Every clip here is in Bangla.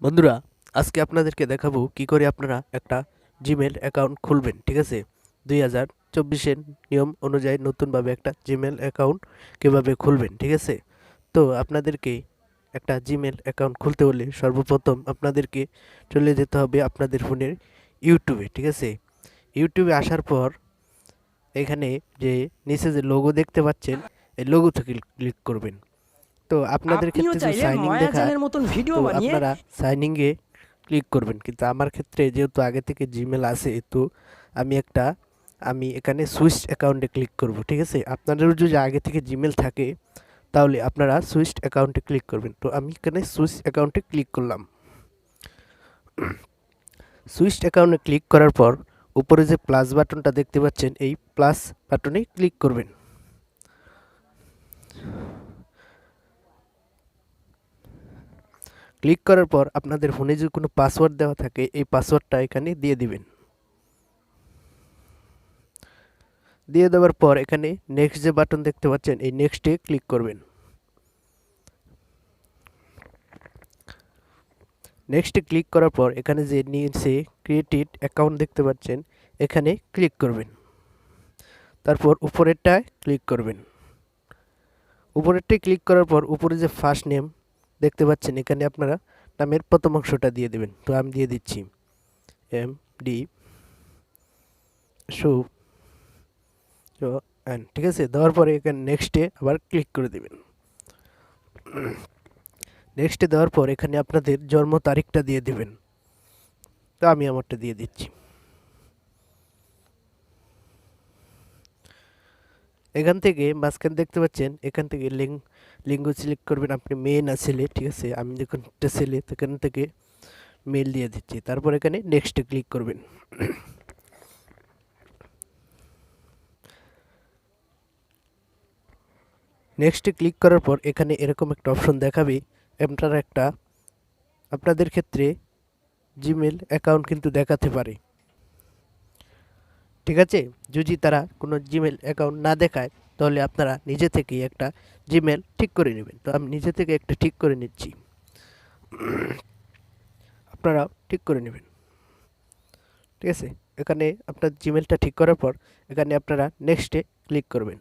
বন্ধুরা, আজকে আপনাদেরকে দেখাবো কি করে আপনারা একটা জিমেল অ্যাকাউন্ট খুলবেন। ঠিক আছে? 2024 এর নিয়ম অনুযায়ী নতুনভাবে একটা জিমেল অ্যাকাউন্ট কিভাবে খুলবেন। ঠিক আছে? তো আপনাদেরকে একটা জিমেল অ্যাকাউন্ট খুলতে হলে সর্বপ্রথম আপনাদেরকে চলে যেতে হবে আপনাদের ফোনের ইউটিউবে। ঠিক আছে? ইউটিউবে আসার পর এখানে যে নিচে যে লোগো দেখতে পাচ্ছেন, এই লোগোতে ক্লিক করবেন। তো আপনাদের আপনিও ক্ষেত্রে যদি চাইলে সাইন ইন দেখায় মায়াজানের মতন ভিডিও তো বানিয়ে আপনারা সাইন ইনে ক্লিক করবেন, কিন্তু আমার ক্ষেত্রে যেহেতু আগে থেকে জিমেল আছে তো আমি এখানে সুইচ অ্যাকাউন্টে ক্লিক করব। ঠিক আছে? আপনাদেরও যদি আগে থেকে জিমেল থাকে তাহলে আপনারা সুইচ অ্যাকাউন্টে ক্লিক করবেন। তো আমি এখানে সুইচ অ্যাকাউন্টে ক্লিক করলাম। সুইচ অ্যাকাউন্টে ক্লিক করার পর উপরে যে প্লাস বাটনটা দেখতে পাচ্ছেন এই প্লাস বাটনে ক্লিক করবেন। ক্লিক করার পর আপনাদের ফোনে যদি কোনো পাসওয়ার্ড দেওয়া থাকে এই পাসওয়ার্ডটা এখানে দিয়ে দিবেন। দিয়ে দেওয়ার পর এখানে নেক্সট যে বাটন দেখতে পাচ্ছেন এই নেক্সটে ক্লিক করবেন। নেক্সটে ক্লিক করার পর এখানে যে নিচে ক্রিয়েটেড অ্যাকাউন্ট দেখতে পাচ্ছেন এখানে ক্লিক করবেন। তারপর উপরেরটায় ক্লিক করবেন। উপরেরটায় ক্লিক করার পর উপরে যে ফার্স্ট নেম দেখতে পাচ্ছেন এখানে আপনারা নামের প্রথম অংশটা দিয়ে দেবেন। তো আমি দিয়ে দিচ্ছি MD শু এন। ঠিক আছে? দেওয়ার পরে এখানে নেক্সটে আবার ক্লিক করে দেবেন। নেক্সটে দেওয়ার পর এখানে আপনাদের জন্ম তারিখটা দিয়ে দেবেন। তো আমি আমারটা দিয়ে দিচ্ছি। এখান থেকে মাঝখানে দেখতে পাচ্ছেন এখান থেকে লিঙ্গ সিলেক্ট করবেন, আপনি মেয়ে না ছেলে। ঠিক আছে? আমি যখন একটা ছেলে তো এখান থেকে মেল দিয়ে দিচ্ছি। তারপর এখানে নেক্সটে ক্লিক করবেন। নেক্সটে ক্লিক করার পর এখানে এরকম একটা অপশন দেখাবে। আপনাদের ক্ষেত্রে জিমেল অ্যাকাউন্ট কিন্তু দেখাতে পারে। ঠিক আছে? যদি তারা কোনো জিমেল অ্যাকাউন্ট না দেখায় তাহলে আপনারা নিজে থেকেই একটা জিমেল ঠিক করে নেবেন। তো আমি নিজে থেকে একটা ঠিক করে নিচ্ছি, আপনারাও ঠিক করে নেবেন। ঠিক আছে? এখানে আপনার জিমেলটা ঠিক করার পর এখানে আপনারা নেক্সটে ক্লিক করবেন।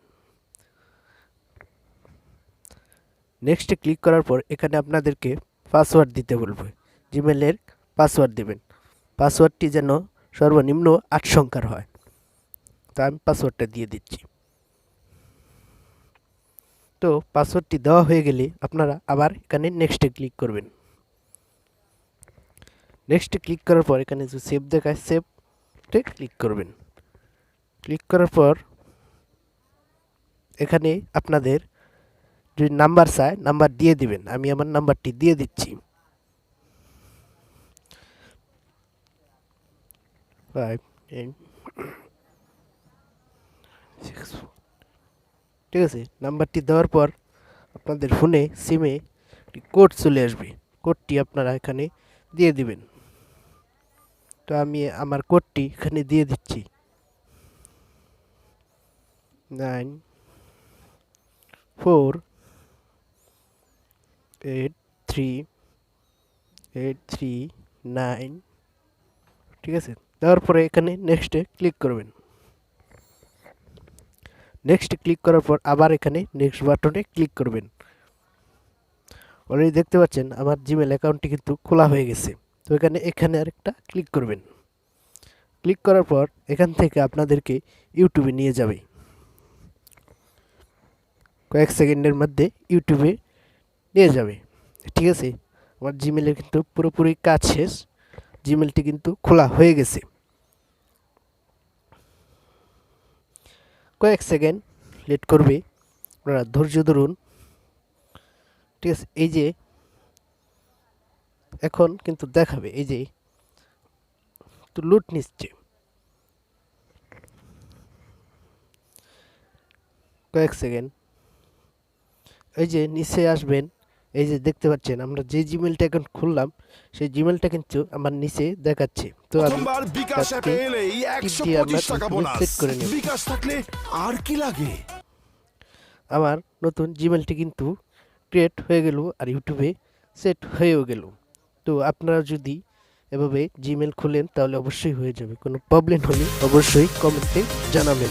নেক্সটে ক্লিক করার পর এখানে আপনাদেরকে পাসওয়ার্ড দিতে বলবে। জিমেলের পাসওয়ার্ড দেবেন। পাসওয়ার্ডটি যেন সর্বনিম্ন 8 সংখ্যার হয়। তো আমি পাসওয়ার্ডটা দিয়ে দিচ্ছি। তো পাসওয়ার্ডটি দেওয়া হয়ে গেলে আপনারা আবার এখানে নেক্সটে ক্লিক করবেন। নেক্সটে ক্লিক করার পর এখানে যে সেভ দেখায় সেভতে ক্লিক করবেন। ক্লিক করার পর এখানে আপনাদের যদি নাম্বার চায় নাম্বার দিয়ে দিবেন। আমি আমার নাম্বারটি দিয়ে দিচ্ছি। 5864। ঠিক আছে? নাম্বারটি দেওয়ার পর আপনাদের ফোনে সিমে একটি কোড চলে আসবে। কোডটি আপনারা এখানে দিয়ে দিবেন। তো আমি আমার কোডটি এখানে দিয়ে দিচ্ছি। 94838389। ঠিক আছে? দেওয়ার পরে এখানে নেক্সটে ক্লিক করবেন। নেক্সট ক্লিক করার পর আবার এখানে নেক্সট বাটনে ক্লিক করবেন। অলরেডি দেখতে পাচ্ছেন আমার জিমেল অ্যাকাউন্টটি কিন্তু খোলা হয়ে গেছে। তো এখানে আরেকটা ক্লিক করবেন। ক্লিক করার পর এখান থেকে আপনাদেরকে ইউটিউবে নিয়ে যাবে। কয়েক সেকেন্ডের মধ্যে ইউটিউবে নিয়ে যাবে। ঠিক আছে? আমার জিমেলের কিন্তু পুরোপুরি কাজ শেষ। জিমেলটি কিন্তু খোলা হয়ে গেছে। কয়েক সেকেন্ড লেট করবে, আপনারা ধৈর্য ধরুন। ঠিক আছে? এই যে এখন কিন্তু দেখাবে, এই যে একটু লুট নিচ্ছে। কয়েক সেকেন্ড। এই যে নিচে আসবেন, এই যে দেখতে পাচ্ছেন আমরা যে জিমেলটা এখন খুললাম সেই জিমেলটা কিন্তু আমার নিচে দেখাচ্ছে। তো আমি প্রথমবার বিকাশ চারটি অ্যাপে এলেই টিপ একশো দিয়ে আমার পঁচিশ টাকা ইউটিউবে বোনাস। সেট করে নেব। বিকাশ থাকলে আর কি লাগে। আমার নতুন জিমেলটি কিন্তু ক্রিয়েট হয়ে গেল আর ইউটিউবে সেট হয়েও গেল। তো তো আপনারা যদি এভাবে জিমেল খুলেন তাহলে অবশ্যই হয়ে যাবে। কোনো প্রবলেম হলে অবশ্যই কমেন্টে জানাবেন।